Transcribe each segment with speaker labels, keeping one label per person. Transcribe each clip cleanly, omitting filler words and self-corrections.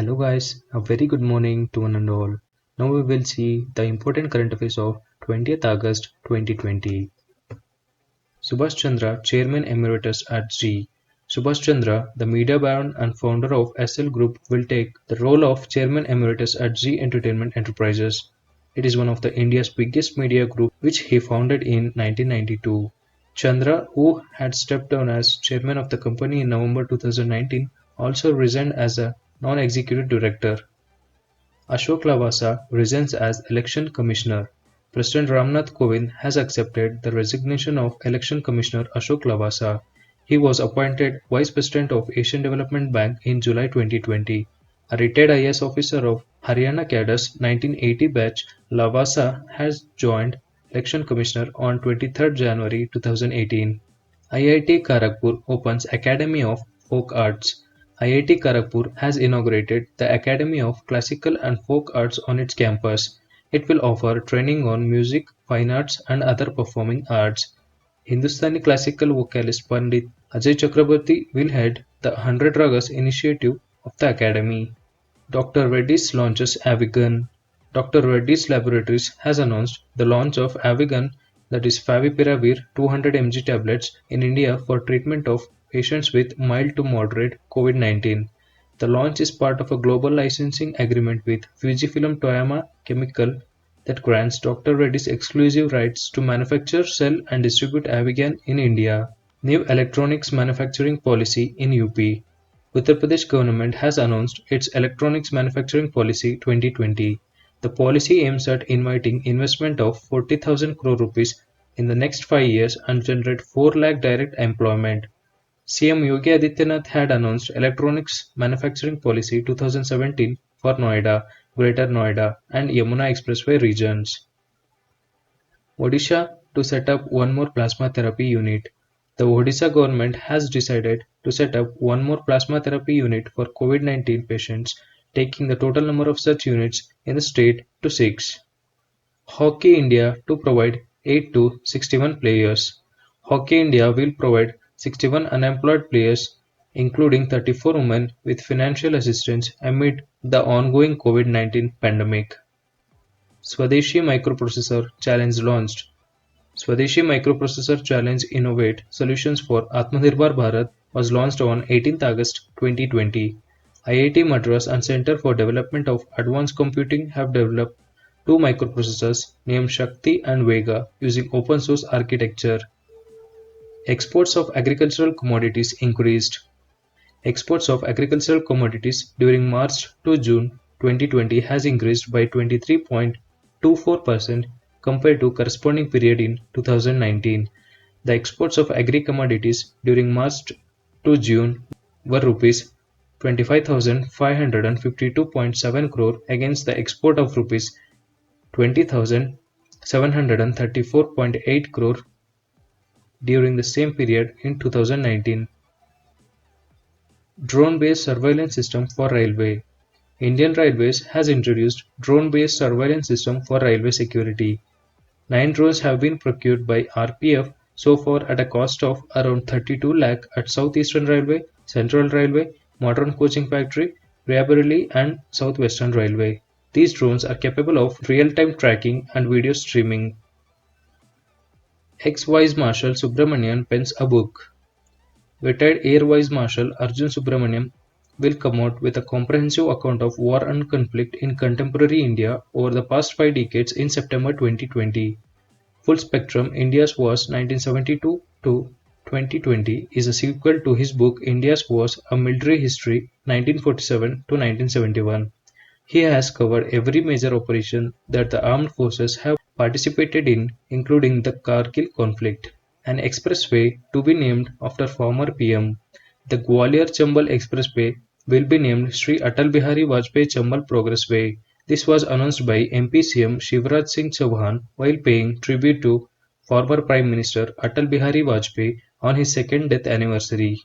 Speaker 1: Hello guys, a very good morning to one and all. Now we will see the important current affairs of 20th August 2020. Subhash Chandra, Chairman Emeritus at Zee. Subhash Chandra, the media baron and founder of SL Group, will take the role of Chairman Emeritus at Zee Entertainment Enterprises. It is one of the India's biggest media group which he founded in 1992. Chandra, who had stepped down as chairman of the company in November 2019, also resigned as a non-executive director. Ashok LAVASA resigns as Election Commissioner. President Ramnath Kovind has accepted the resignation of Election Commissioner Ashok LAVASA. He was appointed Vice President of Asian Development Bank in July 2020. A retired IAS officer of Haryana Cadre's 1980 batch, LAVASA has joined Election Commissioner on 23 January 2018. IIT Kharagpur opens Academy of Folk Arts. IIT Kharagpur has inaugurated the Academy of Classical and Folk Arts on its campus. It will offer training on music, fine arts, and other performing arts. Hindustani classical vocalist Pandit Ajay Chakraborty will head the 100 Ragas initiative of the Academy. Dr. Reddy's launches Avigan. Dr. Reddy's Laboratories has announced the launch of Avigan, that is Favipiravir 200 mg tablets, in India for treatment of patients with mild to moderate COVID-19. The launch is part of a global licensing agreement with Fujifilm Toyama Chemical that grants Dr. Reddy's exclusive rights to manufacture, sell and distribute Avigan in India. New electronics manufacturing policy in UP. Uttar Pradesh government has announced its Electronics Manufacturing Policy 2020. The policy aims at inviting investment of 40,000 crore rupees in the next 5 years and generate 4 lakh direct employment. CM Yogi Adityanath had announced Electronics Manufacturing Policy 2017 for Noida, Greater Noida and Yamuna Expressway regions. Odisha to set up one more plasma therapy unit. The Odisha government has decided to set up one more plasma therapy unit for COVID-19 patients, taking the total number of such units in the state to 6. Hockey India to provide aid to 61 players. Hockey India will provide 61 unemployed players, including 34 women, with financial assistance amid the ongoing COVID-19 pandemic. Swadeshi Microprocessor Challenge launched. Swadeshi Microprocessor Challenge Innovate Solutions for Atmanirbhar Bharat was launched on 18th August 2020. IIT Madras and Center for Development of Advanced Computing have developed two microprocessors named Shakti and Vega using open source architecture. Exports of agricultural commodities increased. Exports of agricultural commodities during March to June 2020 has increased by 23.24% compared to corresponding period in 2019. The exports of agri-commodities during March to June were rupees 25,552.7 crore against the export of rupees 20,734.8 crore during the same period in 2019. Drone-based surveillance system for railway. Indian Railways has introduced drone-based surveillance system for railway security. 9 drones have been procured by RPF so far at a cost of around 32 lakh at South Eastern Railway, Central Railway, Modern Coaching Factory, Raebareli and South Western Railway. These drones are capable of real-time tracking and video streaming. Ex-Vice Marshal Subramaniam pens a book. Retired Air Vice Marshal Arjun Subramaniam will come out with a comprehensive account of war and conflict in contemporary India over the past 5 decades in September 2020. Full Spectrum India's Wars 1972 to 2020 is a sequel to his book India's Wars, A Military History 1947 to 1971. He has covered every major operation that the armed forces have participated in, including the Kargil conflict. An expressway to be named after former PM. The Gwalior-Chambal Expressway will be named Sri Atal Bihari Vajpayee Chambal Progressway. This was announced by MP CM Shivraj Singh Chauhan while paying tribute to former Prime Minister Atal Bihari Vajpayee on his second death anniversary.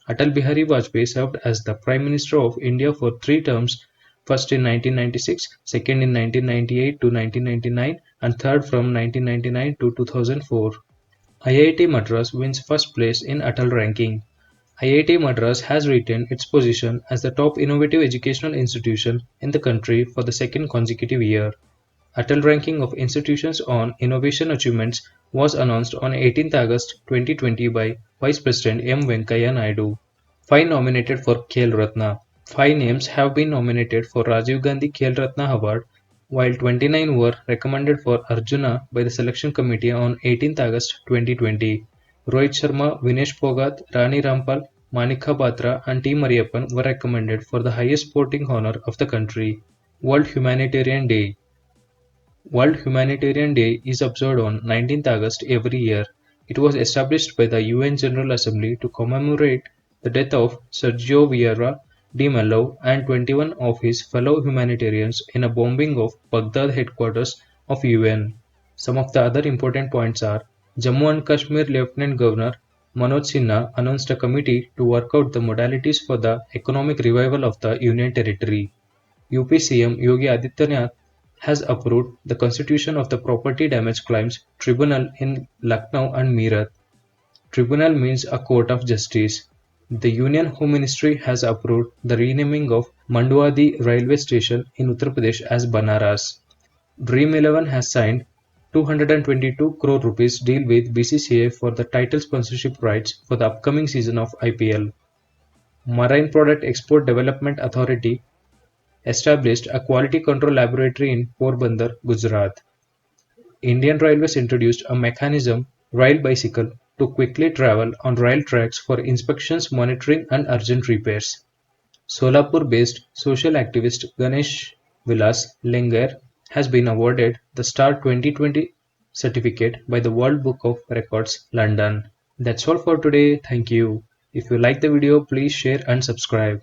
Speaker 1: Atal Bihari Vajpayee served as the Prime Minister of India for 3 terms, first in 1996, second in 1998 to 1999, and third from 1999 to 2004. IIT Madras wins first place in Atal ranking. IIT Madras has retained its position as the top innovative educational institution in the country for the second consecutive year. Atal ranking of institutions on innovation achievements was announced on 18th August 2020 by Vice President M. Venkaiah Naidu. 5 nominated for KHEL Ratna. 5 names have been nominated for Rajiv Gandhi Khel Ratna Award, while 29 were recommended for Arjuna by the selection committee on 18th August 2020. Rohit Sharma, Vinesh Phogat, Rani Rampal, Manika Batra, and T. Mariyappan were recommended for the highest sporting honor of the country. World Humanitarian Day. World Humanitarian Day is observed on 19th August every year. It was established by the UN General Assembly to commemorate the death of Sergio Vieira de Mello and 21 of his fellow humanitarians in a bombing of Baghdad headquarters of UN. Some of the other important points are: Jammu and Kashmir Lieutenant Governor Manoj Sinha announced a committee to work out the modalities for the economic revival of the Union Territory. UP CM Yogi Adityanath has approved the constitution of the Property Damage Claims Tribunal in Lucknow and Meerut. Tribunal means a court of justice. The Union Home Ministry has approved the renaming of Mandwadi railway station in Uttar Pradesh as Banaras. Dream 11 has signed 222 crore rupees deal with BCCI for the title sponsorship rights for the upcoming season of IPL. Marine Product Export Development Authority established a quality control laboratory in Porbandar, Gujarat. Indian Railways introduced a mechanism, Rail Bicycle, to quickly travel on rail tracks for inspections, monitoring, and urgent repairs. Solapur-based social activist Ganesh Vilas Lengar has been awarded the Star 2020 certificate by the World Book of Records, London. That's all for today. Thank you. If you like the video, please share and subscribe.